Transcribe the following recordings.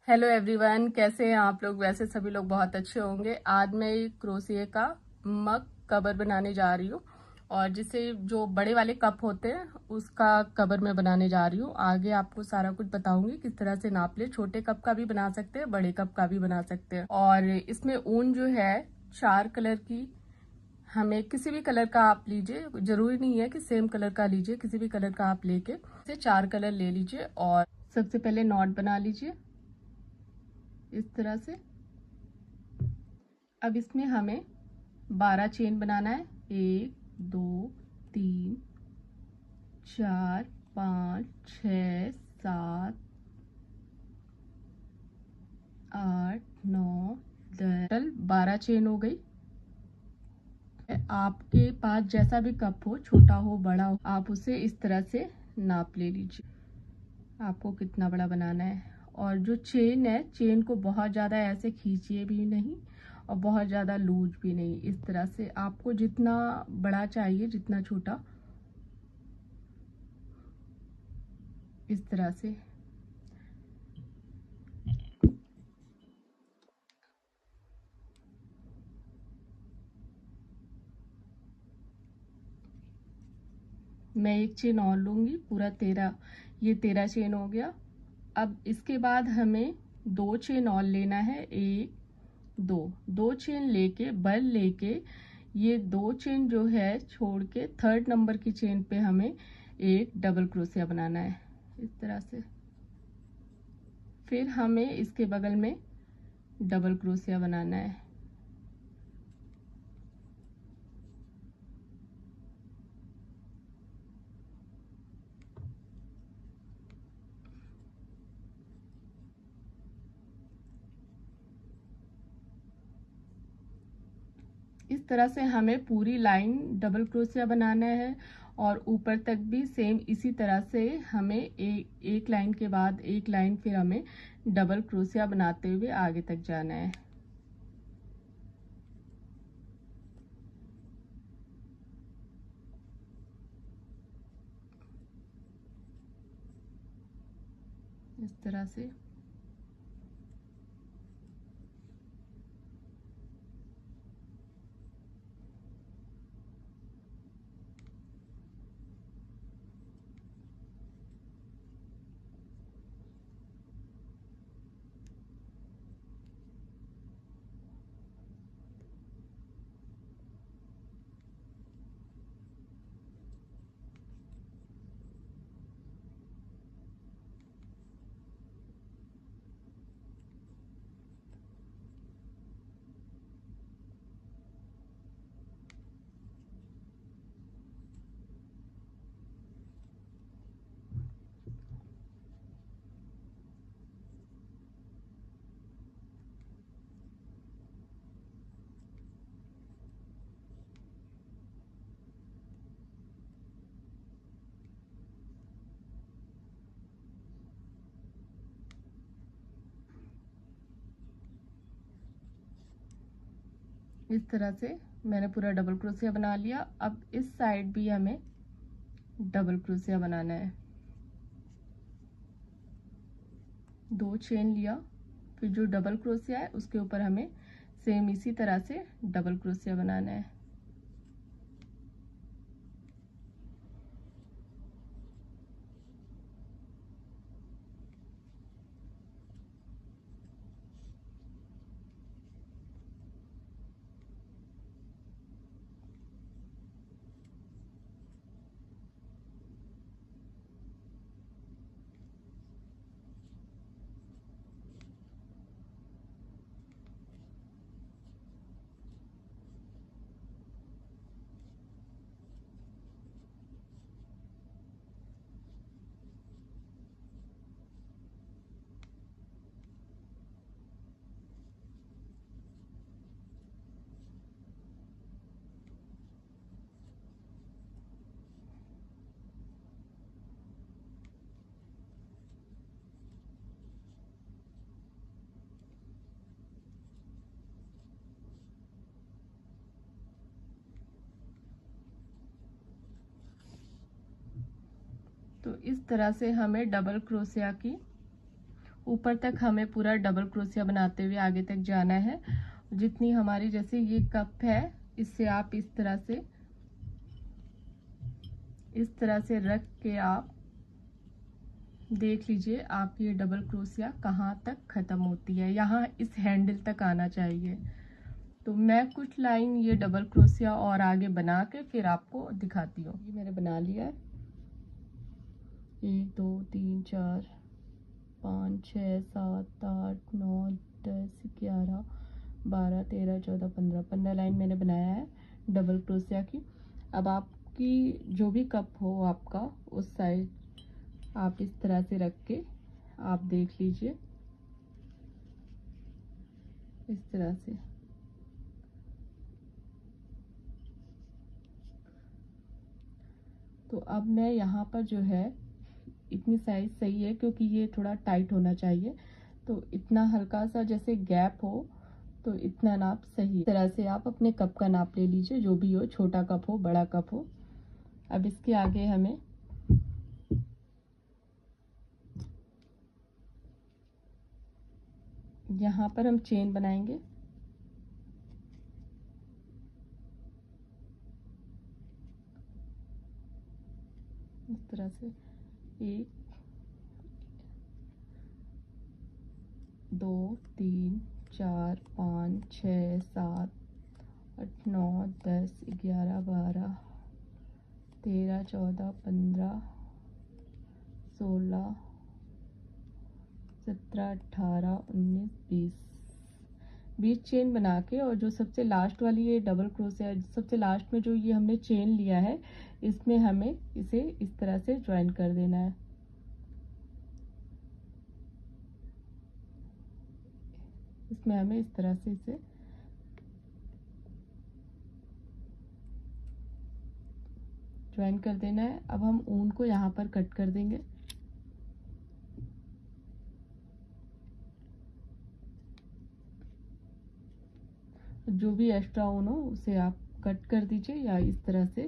Hello everyone, कैसे हैं आप लोग। वैसे सभी लोग बहुत अच्छे होंगे। आज मैं एक क्रोशिया का मग कवर बनाने जा रही हूँ और जिसे जो बड़े वाले कप होते हैं उसका कवर मैं बनाने जा रही हूँ। आगे आपको सारा कुछ बताऊंगी किस तरह से नाप ले। छोटे कप का भी बना सकते हैं, बड़े कप का भी बना सकते हैं। और इसमें ऊन जो है 4 कलर की, हमें किसी भी कलर का आप लीजिए, जरूरी नहीं है कि सेम कलर का लीजिए, किसी भी कलर का आप लेके इसे 4 कलर ले लीजिए। और सबसे पहले नॉट बना लीजिए इस तरह से। अब इसमें हमें 12 चेन बनाना है। 1 2 3 4 5 6 7 8 9 10, टोटल 12 चेन हो गई। आपके पास जैसा भी कप हो, छोटा हो बड़ा हो, आप उसे इस तरह से नाप ले लीजिए आपको कितना बड़ा बनाना है। और जो चेन है, चेन को बहुत ज़्यादा ऐसे खींचिए भी नहीं और बहुत ज़्यादा लूज भी नहीं। इस तरह से आपको जितना बड़ा चाहिए, जितना छोटा, इस तरह से। मैं एक चेन और लूंगी, पूरा 13, ये 13 चेन हो गया। अब इसके बाद हमें 2 चेन और लेना है। 1 2 चेन लेके, बल लेके, ये 2 चेन जो है छोड़ के 3rd नंबर की चेन पे हमें एक डबल क्रोशिया बनाना है इस तरह से। फिर हमें इसके बगल में डबल क्रोशिया बनाना है। इस तरह से हमें पूरी लाइन डबल क्रोशिया बनाना है और ऊपर तक भी सेम इसी तरह से हमें एक लाइन के बाद एक लाइन, फिर हमें डबल क्रोशिया बनाते हुए आगे तक जाना है। इस तरह से। इस तरह से मैंने पूरा डबल क्रोशिया बना लिया। अब इस साइड भी हमें डबल क्रोशिया बनाना है। 2 चेन लिया, फिर जो डबल क्रोशिया है उसके ऊपर हमें सेम इसी तरह से डबल क्रोशिया बनाना है। तो इस तरह से हमें डबल क्रोशिया की ऊपर तक हमें पूरा डबल क्रोशिया बनाते हुए आगे तक जाना है। जितनी हमारी जैसे ये कप है, इससे आप इस तरह से रख के आप देख लीजिए आप ये डबल क्रोशिया कहाँ तक खत्म होती है। यहाँ इस हैंडल तक आना चाहिए। तो मैं कुछ लाइन ये डबल क्रोशिया और आगे बना के फिर आपको दिखाती हूँ। ये मैंने बना लिया है। 1 2 3 4 5 6 7 8 9 10 11 12 13 14 15 लाइन मैंने बनाया है डबल क्रोशिया की। अब आपकी जो भी कप हो आपका, उस साइड आप इस तरह से रख के आप देख लीजिए इस तरह से। तो अब मैं यहाँ पर जो है इतनी साइज सही है, क्योंकि ये थोड़ा टाइट होना चाहिए। तो इतना हल्का सा जैसे गैप हो तो इतना नाप सही। इस तरह से आप अपने कप का नाप ले लीजिए, जो भी हो, छोटा कप हो बड़ा कप हो। अब इसके आगे हमें यहाँ पर हम चेन बनाएंगे। इस तरह से 1 2 3 4 5 6 7 8 9 10 11 12 13 14 15 16 17 18 19 20 चेन बना के, और जो सबसे लास्ट वाली ये डबल क्रोशिया, सबसे लास्ट में जो ये हमने चेन लिया है, इसमें हमें इसे इस तरह से ज्वाइन कर देना है। इसमें हमें इस तरह से इसे ज्वाइन कर देना है। अब हम ऊन को यहाँ पर कट कर देंगे। जो भी एक्स्ट्रा ऊन हो उसे आप कट कर दीजिए, या इस तरह से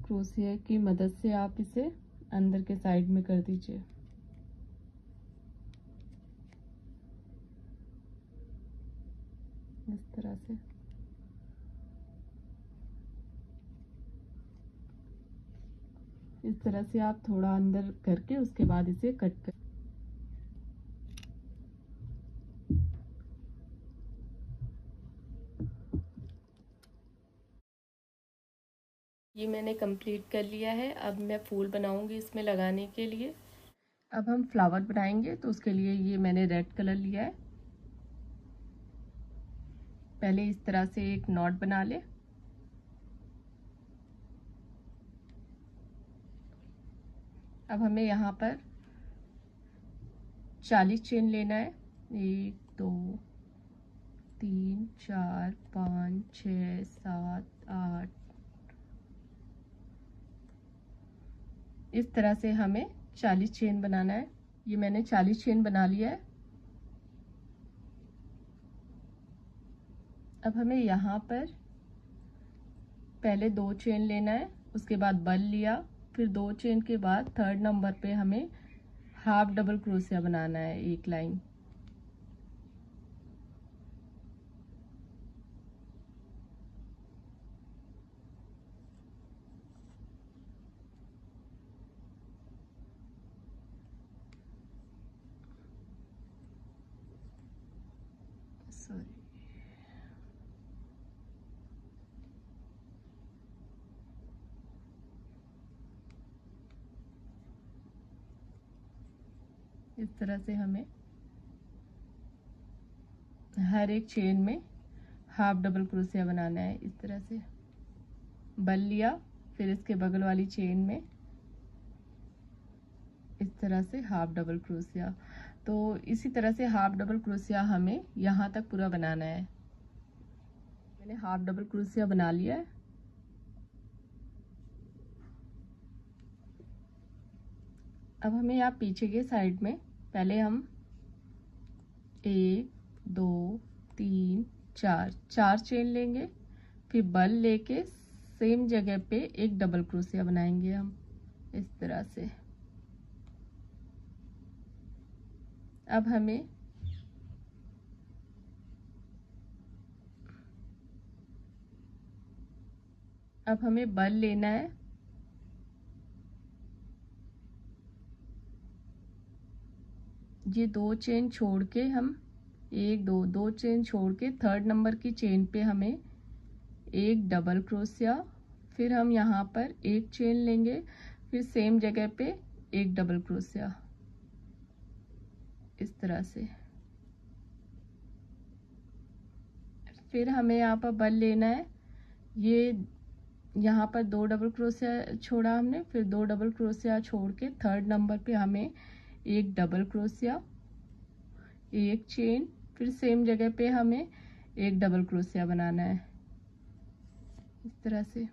क्रोशिया की मदद से आप इसे अंदर के साइड में कर दीजिए। इस तरह से आप थोड़ा अंदर करके उसके बाद इसे कट कर। ये मैंने कंप्लीट कर लिया है। अब मैं फूल बनाऊंगी इसमें लगाने के लिए। अब हम फ्लावर बनाएंगे, तो उसके लिए ये मैंने रेड कलर लिया है। पहले इस तरह से एक नॉट बना ले। अब हमें यहाँ पर 40 चेन लेना है। 1 2 3 4 5 6 7 8, इस तरह से हमें 40 चेन बनाना है। ये मैंने 40 चेन बना लिया है। अब हमें यहाँ पर पहले 2 चेन लेना है, उसके बाद बल लिया, फिर 2 चेन के बाद थर्ड नंबर पे हमें हाफ डबल क्रोशिया बनाना है, एक लाइन। सॉरी, इस तरह से हमें हर एक चेन में हाफ डबल क्रोशिया बनाना है। इस तरह से बल लिया, फिर इसके बगल वाली चेन में इस तरह से हाफ डबल क्रोशिया। तो इसी तरह से हाफ डबल क्रोशिया हमें यहाँ तक पूरा बनाना है। मैंने हाफ डबल क्रोशिया बना लिया है। अब हमें यहाँ पीछे के साइड में पहले हम 1 2 3 4 चेन लेंगे, फिर बल लेके सेम जगह पे एक डबल क्रोशिया बनाएंगे हम इस तरह से। अब हमें बल लेना है। ये 2 चेन छोड़ के हम 1 2 चेन छोड़ के थर्ड नंबर की चेन पे हमें एक डबल क्रोशिया, फिर हम यहाँ पर एक चेन लेंगे, फिर सेम जगह पे एक डबल क्रोशिया, इस तरह से। फिर हमें यहाँ पर बल लेना है। ये यहाँ पर 2 डबल क्रोशिया छोड़ा हमने, फिर 2 डबल क्रोशिया छोड़ के थर्ड नंबर पे हमें एक डबल क्रोशिया, एक चेन, फिर सेम जगह पे हमें एक डबल क्रोशिया बनाना है, इस तरह से।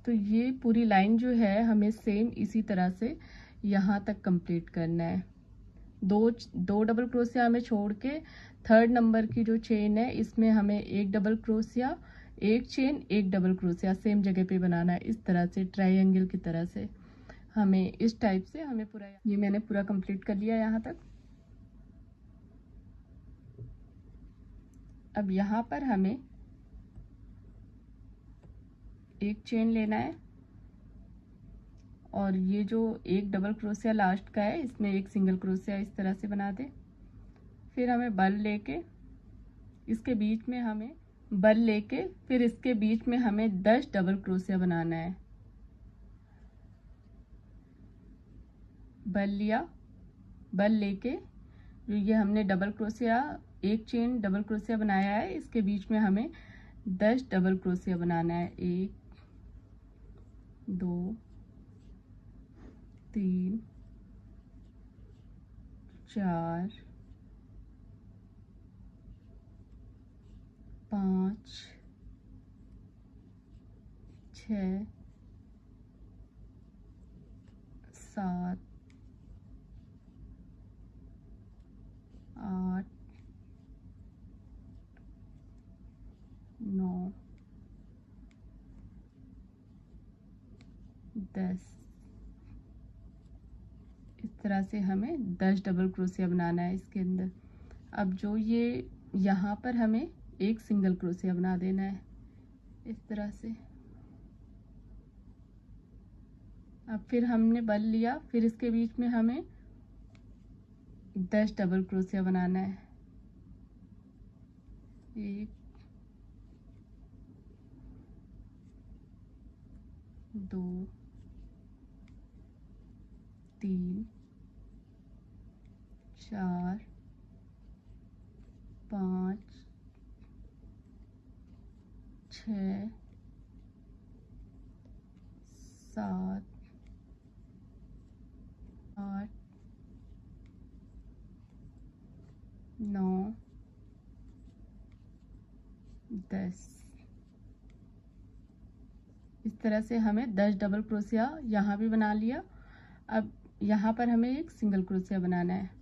तो ये पूरी लाइन जो है हमें सेम इसी तरह से यहाँ तक कंप्लीट करना है। दो डबल क्रोशिया हमें छोड़ के थर्ड नंबर की जो चेन है इसमें हमें एक डबल क्रोशिया, एक चेन, एक डबल क्रोशिया सेम जगह पे बनाना है, इस तरह से ट्रायंगल की तरह से। हमें इस टाइप से हमें पूरा, ये मैंने पूरा कंप्लीट कर लिया यहाँ तक। अब यहाँ पर हमें एक चेन लेना है और ये जो एक डबल क्रोशिया लास्ट का है इसमें एक सिंगल क्रोशिया इस तरह से बना दे। फिर हमें बल लेके इसके बीच में हमें बल लेके फिर इसके बीच में हमें 10 डबल क्रोशिया बनाना है। बल लिया, बल लेके ये हमने डबल क्रोशिया, एक चेन डबल क्रोशिया बनाया है, इसके बीच में हमें 10 डबल क्रोशिया बनाना है। 1 2 3 4 5 6 7 8 9 10, इस तरह से हमें 10 डबल क्रोशिया बनाना है इसके अंदर। अब जो ये यहाँ पर हमें एक सिंगल क्रोशिया बना देना है, इस तरह से। अब फिर हमने बल लिया, फिर इसके बीच में हमें 10 डबल क्रोशिया बनाना है। 1 2 3 4 5 6 7 8 9 10, इस तरह से हमें 10 डबल क्रोशिया यहाँ भी बना लिया। अब यहाँ पर हमें एक सिंगल क्रोशिया बनाना है।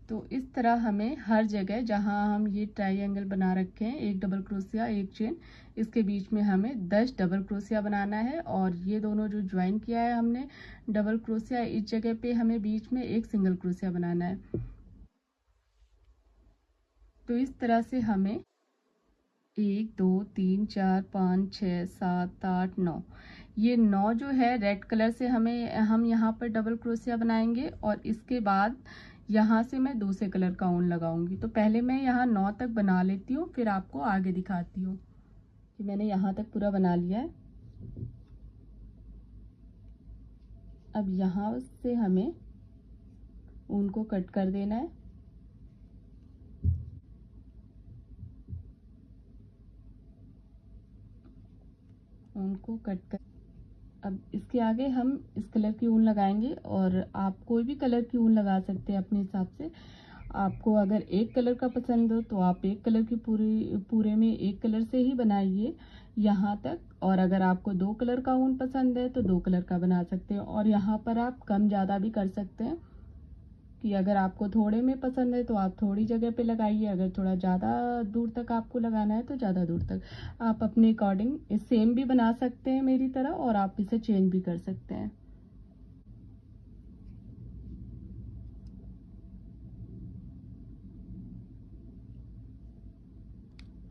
तो इस तरह हमें हर जगह जहाँ हम ये ट्रायंगल बना रखे हैं, एक डबल क्रोशिया, एक चेन, इसके बीच में हमें 10 डबल क्रोशिया बनाना है। और ये दोनों जो ज्वाइन किया है हमने डबल क्रोशिया, इस जगह पे हमें बीच में एक सिंगल क्रोशिया बनाना है। तो इस तरह से हमें 1 2 3 4 5 6 7 8 9, ये 9 जो है रेड कलर से हम यहाँ पर डबल क्रोशिया बनाएंगे और इसके बाद यहाँ से मैं दूसरे कलर का ऊन लगाऊंगी। तो पहले मैं यहाँ 9 तक बना लेती हूँ, फिर आपको आगे दिखाती हूँ। कि मैंने यहाँ तक पूरा बना लिया है। अब यहाँ से हमें ऊन को कट कर देना है। ऊन को कट कर, अब इसके आगे हम इस कलर की ऊन लगाएंगे और आप कोई भी कलर की ऊन लगा सकते हैं अपने हिसाब से। आपको अगर एक कलर का पसंद हो तो आप एक कलर की पूरे में एक कलर से ही बनाइए यहाँ तक। और अगर आपको 2 कलर का ऊन पसंद है तो 2 कलर का बना सकते हैं। और यहाँ पर आप कम ज़्यादा भी कर सकते हैं कि अगर आपको थोड़े में पसंद है तो आप थोड़ी जगह पे लगाइए, अगर थोड़ा ज़्यादा दूर तक आपको लगाना है तो ज़्यादा दूर तक। आप अपने अकॉर्डिंग सेम भी बना सकते हैं मेरी तरह, और आप इसे चेंज भी कर सकते हैं।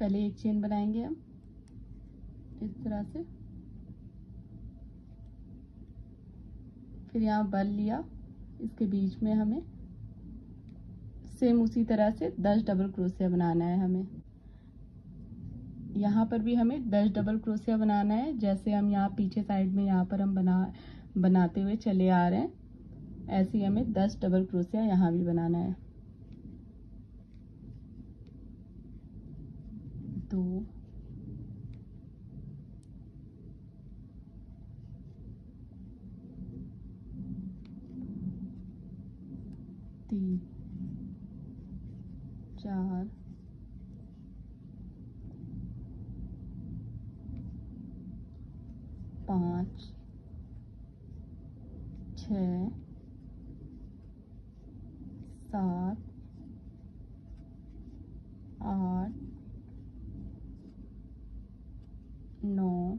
पहले एक चेन बनाएंगे हम इस तरह से, फिर यहाँ बल लिया, इसके बीच में हमें सेम उसी तरह से 10 डबल क्रोशिया बनाना है। हमें यहाँ पर भी हमें 10 डबल क्रोशिया बनाना है, जैसे हम यहाँ पीछे साइड में यहाँ पर हम बनाते हुए चले आ रहे हैं, ऐसे ही हमें 10 डबल क्रोशिया यहाँ भी बनाना है। 2 3 4 5 6 7 8 9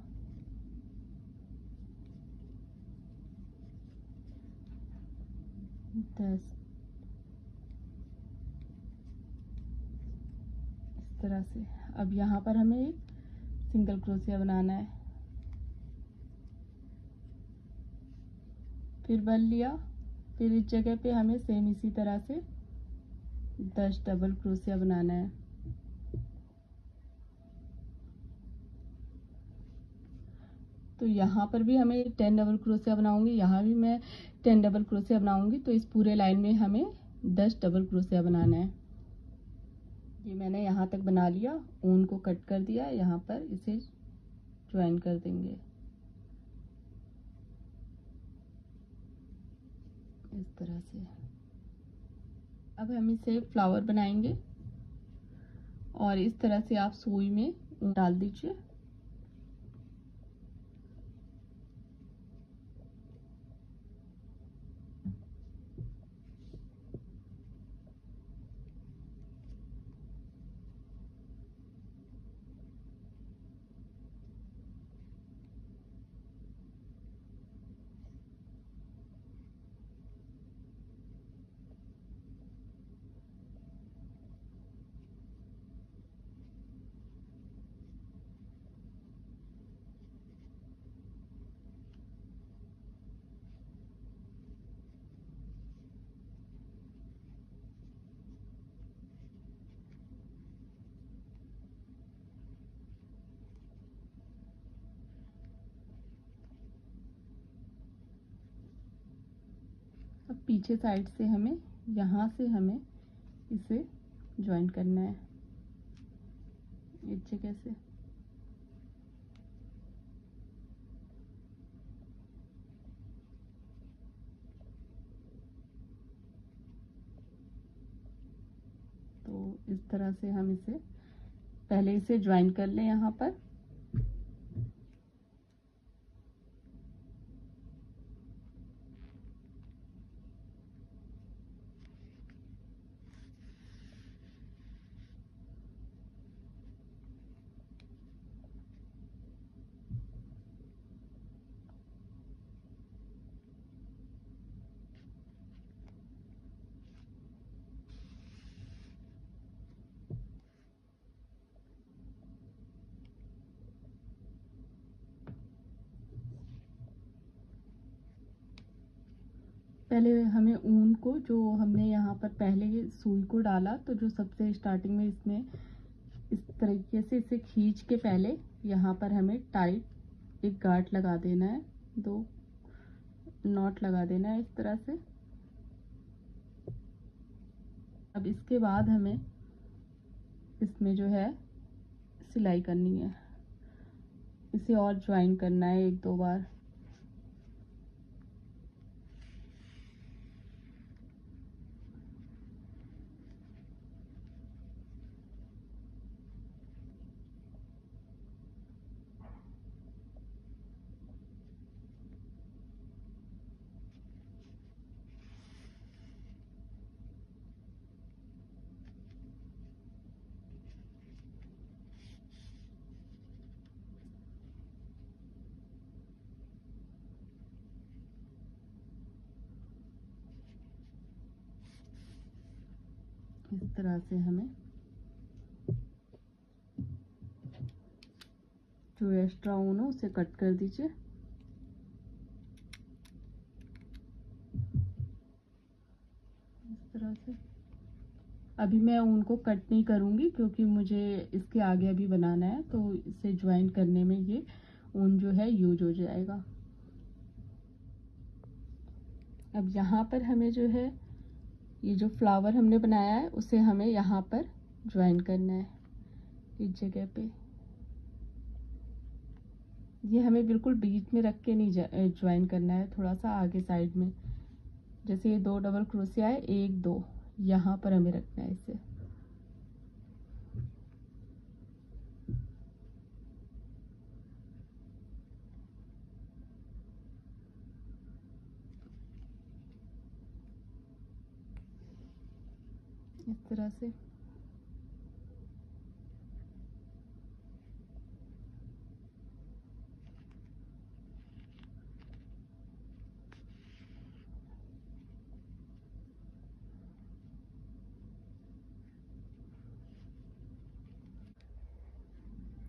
10 इस तरह से। अब यहाँ पर हमें एक सिंगल क्रोशिया बनाना है, फिर बल लिया, फिर इस जगह पे हमें सेम इसी तरह से 10 डबल क्रोशिया बनाना है। तो यहाँ पर भी हमें 10 डबल क्रोशिया बनाऊंगी, यहाँ भी मैं 10 डबल क्रोशिया बनाऊंगी, तो इस पूरे लाइन में हमें 10 डबल क्रोशिया बनाना है। ये मैंने यहाँ तक बना लिया, ऊन को कट कर दिया, यहाँ पर इसे ज्वाइन कर देंगे इस तरह से। अब हम इसे फ्लावर बनाएंगे और इस तरह से आप सुई में ऊन डाल दीजिए। अब पीछे साइड से हमें यहाँ से हमें इसे ज्वाइन करना है इस जगह से। तो इस तरह से हम इसे पहले इसे ज्वाइन कर लें यहाँ पर। पहले हमें ऊन को, जो हमने यहाँ पर पहले सुई को डाला, तो जो सबसे स्टार्टिंग में इसमें इस तरीके से इसे खींच के पहले यहाँ पर हमें टाइट एक गांठ लगा देना है, 2 नॉट लगा देना है इस तरह से। अब इसके बाद हमें इसमें जो है सिलाई करनी है, इसे और ज्वाइन करना है 1-2 बार। इस तरह से हमें जो एक्स्ट्रा ऊन हो उसे कट कर दीजिए। इस तरह से। अभी मैं ऊन को कट नहीं करूँगी क्योंकि मुझे इसके आगे अभी बनाना है, तो इसे ज्वाइन करने में ये ऊन जो है यूज हो जाएगा। अब यहाँ पर हमें जो है ये जो फ्लावर हमने बनाया है उसे हमें यहाँ पर ज्वाइन करना है, इस जगह पे। ये हमें बिल्कुल बीच में रख के नहीं ज्वाइन करना है, थोड़ा सा आगे साइड में। जैसे ये 2 डबल क्रोशिया है, 1 2 यहाँ पर हमें रखना है इसे। इस तरह से।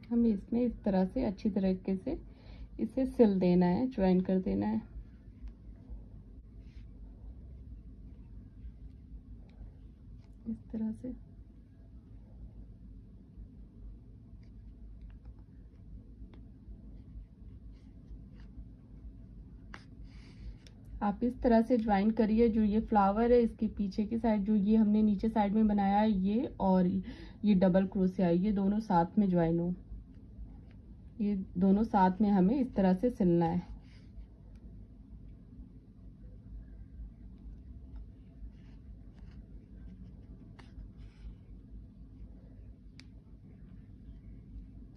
हमें इसमें इस तरह से अच्छी तरीके से इसे सिल देना है, ज्वाइन कर देना है। इस तरह से। आप इस तरह से ज्वाइन करिए। जो ये फ्लावर है इसके पीछे की साइड, जो ये हमने नीचे साइड में बनाया है, ये और ये डबल क्रोशिया, ये दोनों साथ में ज्वाइन हो। ये दोनों साथ में हमें इस तरह से सिलना है।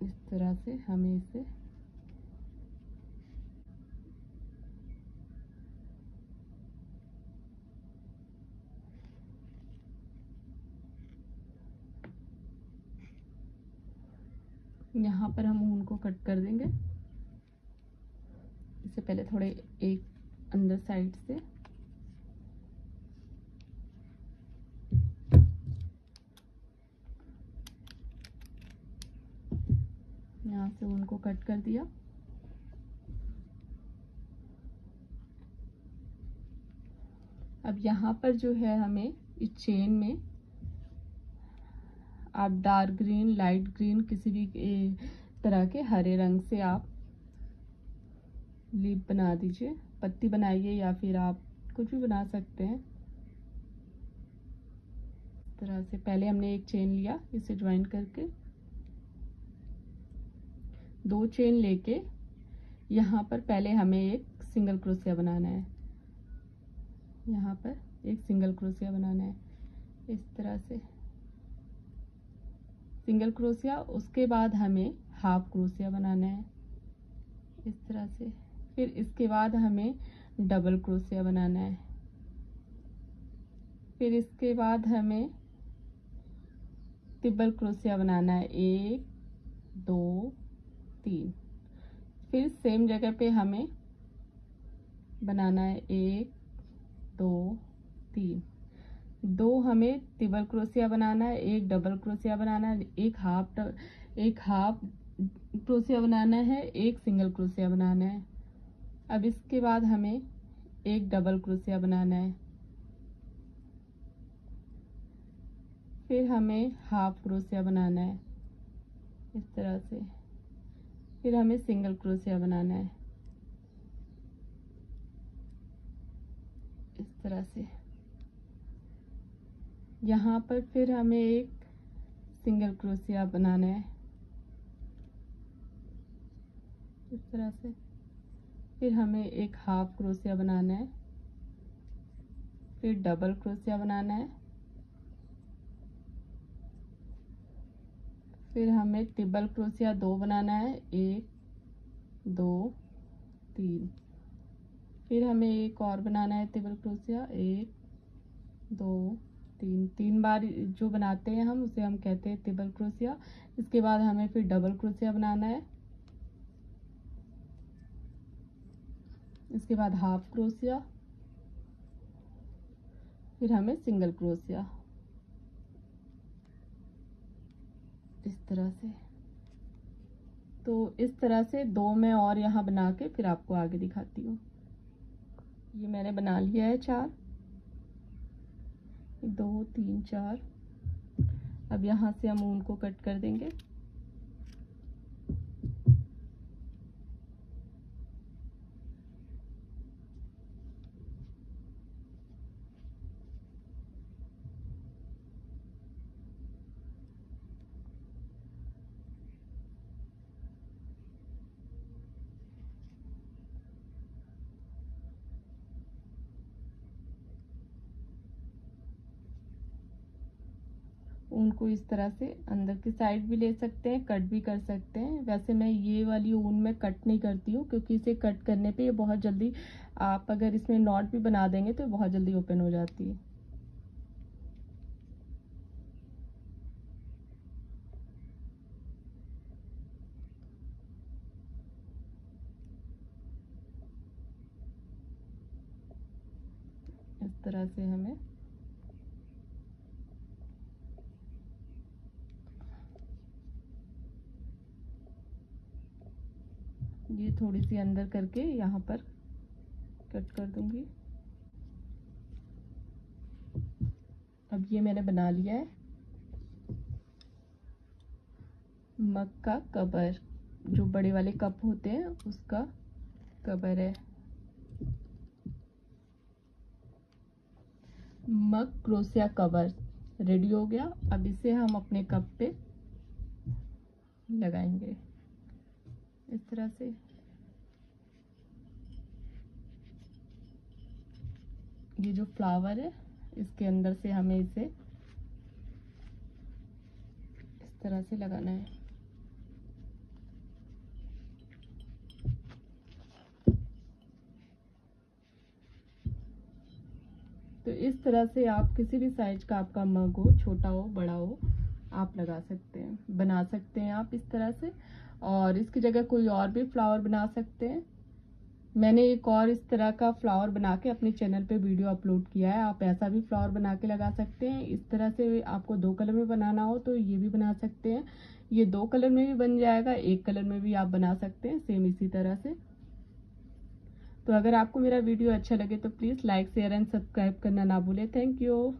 इस तरह से हमें इसे यहाँ पर हम ऊन को कट कर देंगे। इससे पहले थोड़े एक अंदर साइड से यहाँ से ऊन को कट कर दिया। अब यहाँ पर जो है हमें इस चेन में आप डार्क ग्रीन, लाइट ग्रीन, किसी भी तरह के हरे रंग से आप लीफ बना दीजिए, पत्ती बनाइए, या फिर आप कुछ भी बना सकते हैं। इस तरह से पहले हमने एक चेन लिया, इसे ज्वाइन करके 2 चेन लेके यहाँ पर पहले हमें एक सिंगल क्रोशिया बनाना है। यहाँ पर एक सिंगल क्रोशिया बनाना है, इस तरह से सिंगल क्रोशिया। उसके बाद हमें हाफ क्रोशिया बनाना है, इस तरह से। फिर इसके बाद हमें डबल क्रोशिया बनाना है। फिर इसके बाद हमें ट्रिपल क्रोशिया बनाना है, 1 2 3। फिर सेम जगह पे हमें बनाना है 1 2 3। 2 हमें ट्रिपल क्रोशिया बनाना है, 1 डबल क्रोशिया बनाना है, एक हाफ क्रोशिया बनाना है, 1 सिंगल क्रोशिया बनाना है। अब इसके बाद हमें एक डबल क्रोशिया बनाना है। फिर हमें हाफ क्रोशिया बनाना है, इस तरह से। फिर हमें सिंगल क्रोशिया बनाना है, इस तरह से। यहाँ पर फिर हमें एक सिंगल क्रोशिया बनाना है, इस तरह से। फिर हमें एक हाफ क्रोशिया बनाना है, फिर डबल क्रोशिया बनाना है, फिर हमें ट्रिपल क्रोशिया 2 बनाना है, 1 2 3। फिर हमें एक और बनाना है ट्रिपल क्रोशिया, 1 2 3। 3 बार जो बनाते हैं हम उसे हम कहते हैं ट्रिपल क्रोशिया। इसके बाद हमें फिर डबल क्रोशिया बनाना है, इसके बाद हाफ क्रोशिया, फिर हमें सिंगल क्रोशिया, इस तरह से। तो इस तरह से 2 मैं और यहाँ बना के फिर आपको आगे दिखाती हूँ। ये मैंने बना लिया है 4, 2 3 4। अब यहाँ से हम ऊन को कट कर देंगे। ऊन को इस तरह से अंदर की साइड भी ले सकते हैं, कट भी कर सकते हैं। वैसे मैं ये वाली ऊन में कट नहीं करती हूँ, क्योंकि इसे कट करने पे ये बहुत जल्दी, आप अगर इसमें नॉट भी बना देंगे तो बहुत जल्दी ओपन हो जाती है। इस तरह से हमें ये थोड़ी सी अंदर करके यहाँ पर कट कर दूंगी। अब ये मैंने बना लिया है मग का कवर, जो बड़े वाले कप होते हैं उसका कवर है। मग क्रोशिया कवर रेडी हो गया। अब इसे हम अपने कप पे लगाएंगे इस तरह से। ये जो फ्लावर है इसके अंदर से हमें इसे इस तरह से लगाना है। तो इस तरह से आप किसी भी साइज का आपका मग हो, छोटा हो बड़ा हो, आप लगा सकते हैं, बना सकते हैं आप इस तरह से। और इसकी जगह कोई और भी फ्लावर बना सकते हैं। मैंने एक और इस तरह का फ्लावर बना के अपने चैनल पे वीडियो अपलोड किया है। आप ऐसा भी फ्लावर बना के लगा सकते हैं। इस तरह से आपको 2 कलर में बनाना हो तो ये भी बना सकते हैं। ये 2 कलर में भी बन जाएगा, 1 कलर में भी आप बना सकते हैं, सेम इसी तरह से। तो अगर आपको मेरा वीडियो अच्छा लगे तो please like share and subscribe करना ना भूलें। Thank you.